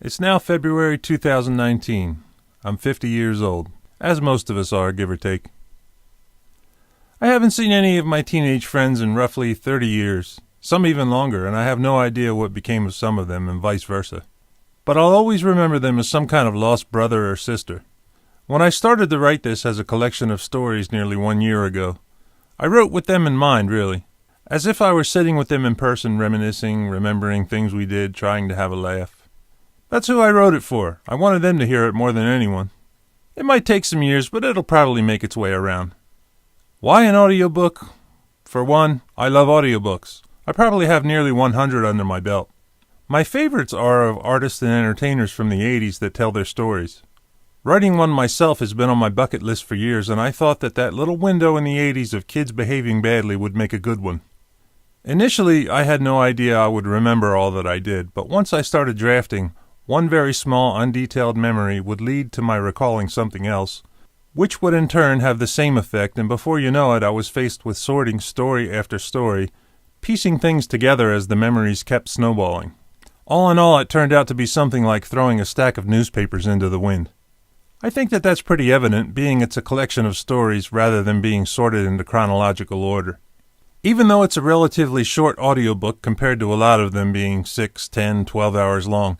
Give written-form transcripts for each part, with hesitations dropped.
It's now February 2019. I'm 50 years old, as most of us are, give or take. I haven't seen any of my teenage friends in roughly 30 years, some even longer, and I have no idea what became of some of them and vice versa. But I'll always remember them as some kind of lost brother or sister. When I started to write this as a collection of stories nearly 1 year ago, I wrote with them in mind, really, as if I were sitting with them in person, reminiscing, remembering things we did, trying to have a laugh. That's who I wrote it for. I wanted them to hear it more than anyone. It might take some years, but it'll probably make its way around. Why an audiobook? For one, I love audiobooks. I probably have nearly 100 under my belt. My favorites are of artists and entertainers from the 80s that tell their stories. Writing one myself has been on my bucket list for years, and I thought that little window in the 80s of kids behaving badly would make a good one. Initially, I had no idea I would remember all that I did, but once I started drafting, one very small, undetailed memory would lead to my recalling something else, which would in turn have the same effect, and before you know it, I was faced with sorting story after story, piecing things together as the memories kept snowballing. All in all, it turned out to be something like throwing a stack of newspapers into the wind. I think that's pretty evident, being it's a collection of stories rather than being sorted into chronological order. Even though it's a relatively short audiobook compared to a lot of them being 6, 10, 12 hours long,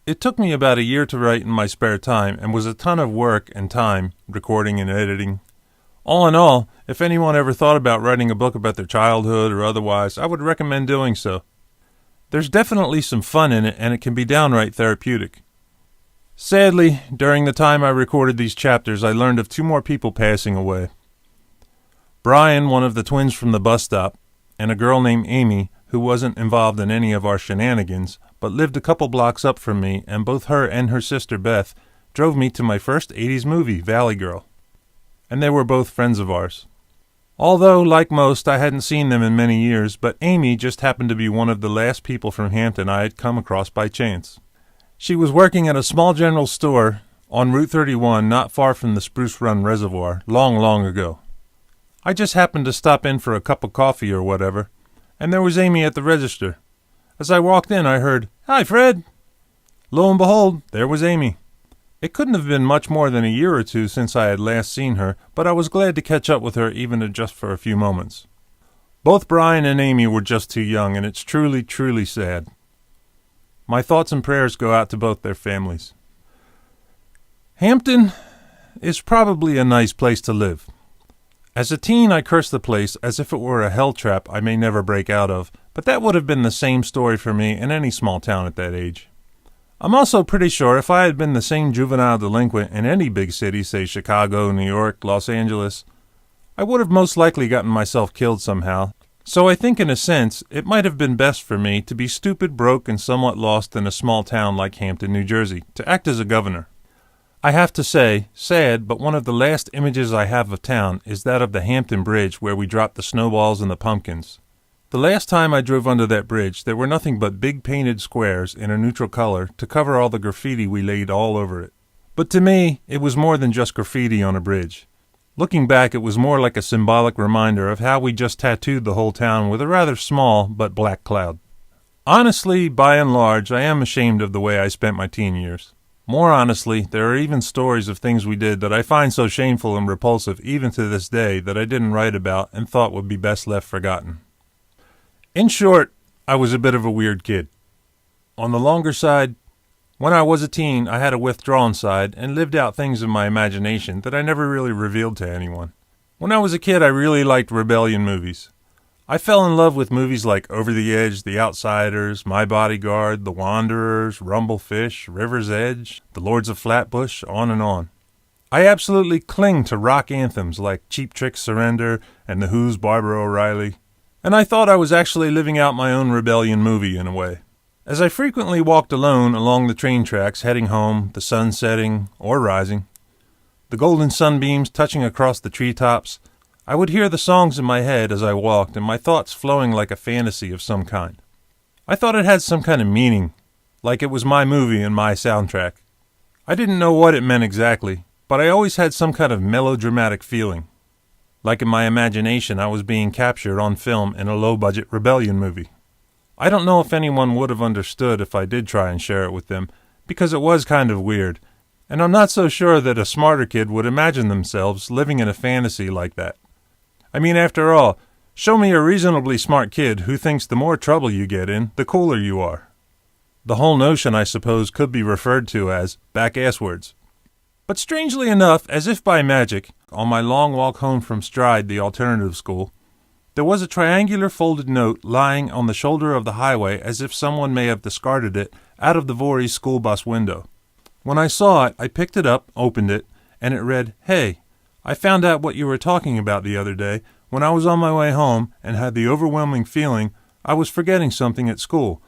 it took me about a year to write in my spare time and was a ton of work and time, recording and editing. All in all, if anyone ever thought about writing a book about their childhood or otherwise, I would recommend doing so. There's definitely some fun in it, and it can be downright therapeutic. Sadly, during the time I recorded these chapters, I learned of 2 more people passing away. Brian, one of the twins from the bus stop, and a girl named Amy, who wasn't involved in any of our shenanigans, but lived a couple blocks up from me, and both her and her sister Beth drove me to my first 80s movie, Valley Girl. And they were both friends of ours. Although, like most, I hadn't seen them in many years, but Amy just happened to be one of the last people from Hampton I had come across by chance. She was working at a small general store on Route 31 not far from the Spruce Run Reservoir, long ago. I just happened to stop in for a cup of coffee or whatever, and there was Amy at the register. As I walked in, I heard, "Hi, Fred!" Lo and behold, there was Amy. It couldn't have been much more than a year or 2 since I had last seen her, but I was glad to catch up with her even if just for a few moments. Both Brian and Amy were just too young, and it's truly sad. My thoughts and prayers go out to both their families. Hampton is probably a nice place to live. As a teen, I cursed the place as if it were a hell trap I may never break out of, but that would have been the same story for me in any small town at that age. I'm also pretty sure if I had been the same juvenile delinquent in any big city, say Chicago, New York, Los Angeles, I would have most likely gotten myself killed somehow. So I think in a sense, it might have been best for me to be stupid, broke, and somewhat lost in a small town like Hampton, New Jersey, to act as a governor. I have to say, sad, but one of the last images I have of town is that of the Hampton Bridge where we dropped the snowballs and the pumpkins. The last time I drove under that bridge, there were nothing but big painted squares in a neutral color to cover all the graffiti we laid all over it. But to me, it was more than just graffiti on a bridge. Looking back, it was more like a symbolic reminder of how we just tattooed the whole town with a rather small but black cloud. Honestly, by and large, I am ashamed of the way I spent my teen years. More honestly, there are even stories of things we did that I find so shameful and repulsive even to this day that I didn't write about and thought would be best left forgotten. In short, I was a bit of a weird kid. On the longer side, when I was a teen, I had a withdrawn side and lived out things in my imagination that I never really revealed to anyone. When I was a kid, I really liked rebellion movies. I fell in love with movies like Over the Edge, The Outsiders, My Bodyguard, The Wanderers, Rumblefish, River's Edge, The Lords of Flatbush, on and on. I absolutely cling to rock anthems like Cheap Trick's Surrender and The Who's Barbara O'Reilly, and I thought I was actually living out my own rebellion movie in a way. As I frequently walked alone along the train tracks heading home, the sun setting or rising, the golden sunbeams touching across the treetops, I would hear the songs in my head as I walked and my thoughts flowing like a fantasy of some kind. I thought it had some kind of meaning, like it was my movie and my soundtrack. I didn't know what it meant exactly, but I always had some kind of melodramatic feeling. Like in my imagination, I was being captured on film in a low-budget rebellion movie. I don't know if anyone would have understood if I did try and share it with them, because it was kind of weird, and I'm not so sure that a smarter kid would imagine themselves living in a fantasy like that. I mean, after all, show me a reasonably smart kid who thinks the more trouble you get in, the cooler you are. The whole notion, I suppose, could be referred to as back-asswards. But strangely enough, as if by magic, on my long walk home from Stride, the alternative school, there was a triangular folded note lying on the shoulder of the highway as if someone may have discarded it out of the Voorhees school bus window. When I saw it, I picked it up, opened it, and it read, "Hey, I found out what you were talking about the other day when I was on my way home and had the overwhelming feeling I was forgetting something at school,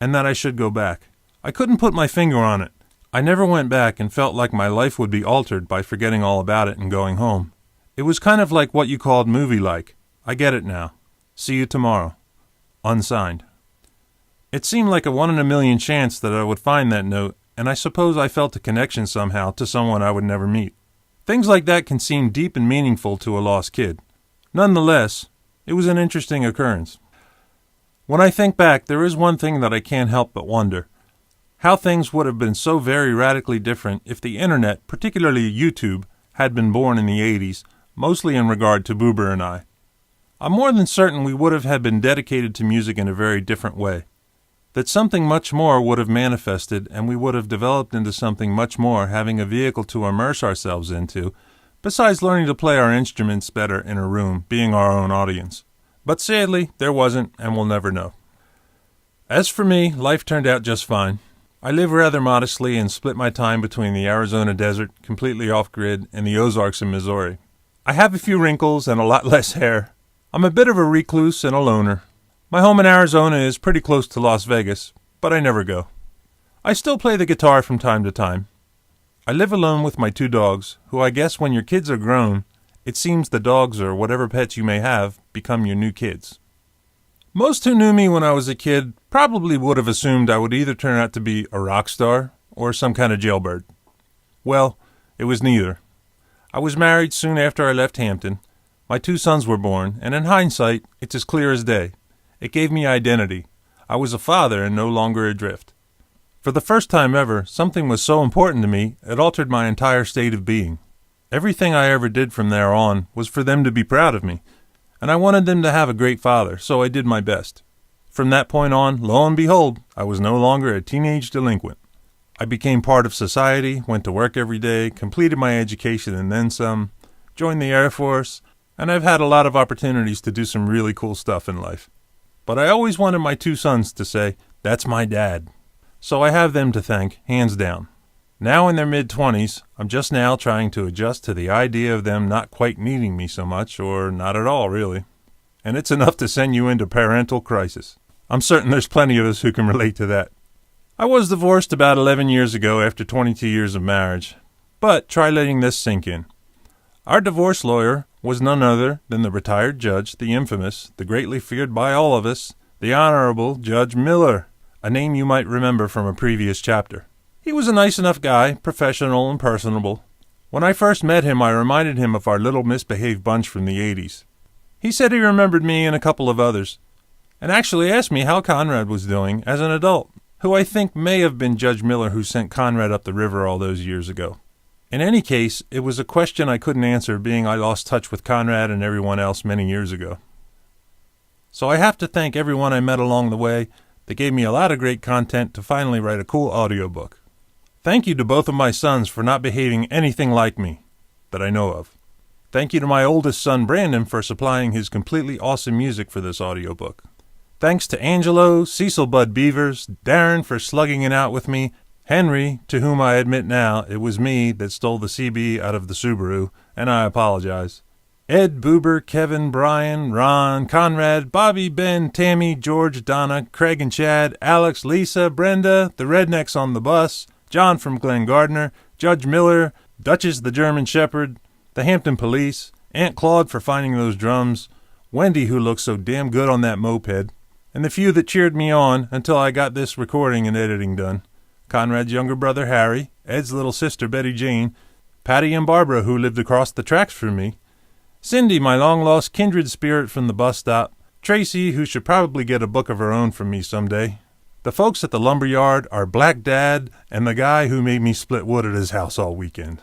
and that I should go back. I couldn't put my finger on it. I never went back and felt like my life would be altered by forgetting all about it and going home. It was kind of like what you called movie-like. I get it now. See you tomorrow. Unsigned." It seemed like a 1 in a million chance that I would find that note, and I suppose I felt a connection somehow to someone I would never meet. Things like that can seem deep and meaningful to a lost kid. Nonetheless, it was an interesting occurrence. When I think back, there is one thing that I can't help but wonder. How things would have been so very radically different if the internet, particularly YouTube, had been born in the 80s, mostly in regard to Boober and I. I'm more than certain we would have had been dedicated to music in a very different way. That something much more would have manifested, and we would have developed into something much more, having a vehicle to immerse ourselves into, besides learning to play our instruments better in a room, being our own audience. But sadly, there wasn't, and we'll never know. As for me, life turned out just fine. I live rather modestly and split my time between the Arizona desert, completely off-grid, and the Ozarks in Missouri. I have a few wrinkles and a lot less hair. I'm a bit of a recluse and a loner. My home in Arizona is pretty close to Las Vegas, but I never go. I still play the guitar from time to time. I live alone with my 2 dogs, who I guess when your kids are grown, it seems the dogs or whatever pets you may have become your new kids. Most who knew me when I was a kid probably would have assumed I would either turn out to be a rock star or some kind of jailbird. Well, it was neither. I was married soon after I left Hampton. My 2 sons were born, and in hindsight, it's as clear as day. It gave me identity. I was a father and no longer adrift. For the first time ever, something was so important to me, it altered my entire state of being. Everything I ever did from there on was for them to be proud of me, and I wanted them to have a great father, so I did my best. From that point on, lo and behold, I was no longer a teenage delinquent. I became part of society, went to work every day, completed my education and then some, joined the Air Force, and I've had a lot of opportunities to do some really cool stuff in life. But I always wanted my 2 sons to say, "That's my dad." So I have them to thank, hands down. Now in their mid-20s, I'm just now trying to adjust to the idea of them not quite needing me so much, or not at all, really. And it's enough to send you into parental crisis. I'm certain there's plenty of us who can relate to that. I was divorced about 11 years ago after 22 years of marriage. But try letting this sink in. Our divorce lawyer was none other than the retired judge, the infamous, the greatly feared by all of us, the Honorable Judge Miller, a name you might remember from a previous chapter. He was a nice enough guy, professional and personable. When I first met him, I reminded him of our little misbehaved bunch from the 80s. He said he remembered me and a couple of others, and actually asked me how Conrad was doing as an adult, who I think may have been Judge Miller who sent Conrad up the river all those years ago. In any case, it was a question I couldn't answer, being I lost touch with Conrad and everyone else many years ago. So I have to thank everyone I met along the way that gave me a lot of great content to finally write a cool audiobook. Thank you to both of my sons for not behaving anything like me, that I know of. Thank you to my oldest son, Brandon, for supplying his completely awesome music for this audiobook. Thanks to Angelo, Cecil Bud Beavers, Darren for slugging it out with me, Henry, to whom I admit now it was me that stole the CB out of the Subaru, and I apologize. Ed, Boober, Kevin, Brian, Ron, Conrad, Bobby, Ben, Tammy, George, Donna, Craig and Chad, Alex, Lisa, Brenda, the Rednecks on the bus, John from Glen Gardner, Judge Miller, Duchess the German Shepherd, the Hampton Police, Aunt Claude for finding those drums, Wendy who looks so damn good on that moped, and the few that cheered me on until I got this recording and editing done. Conrad's younger brother Harry, Ed's little sister Betty Jane, Patty and Barbara who lived across the tracks from me, Cindy, my long-lost kindred spirit from the bus stop, Tracy, who should probably get a book of her own from me someday, The folks at the lumber yard are Black Dad and the guy who made me split wood at his house all weekend.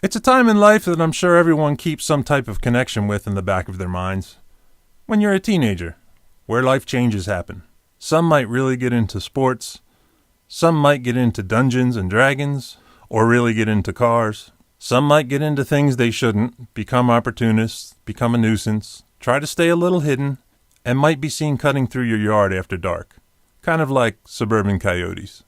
It's a time in life that I'm sure everyone keeps some type of connection with in the back of their minds. When you're a teenager, where life changes happen. Some might really get into sports. Some might get into Dungeons and Dragons, or really get into cars. Some might get into things they shouldn't, become opportunists, become a nuisance, try to stay a little hidden, and might be seen cutting through your yard after dark. Kind of like suburban coyotes.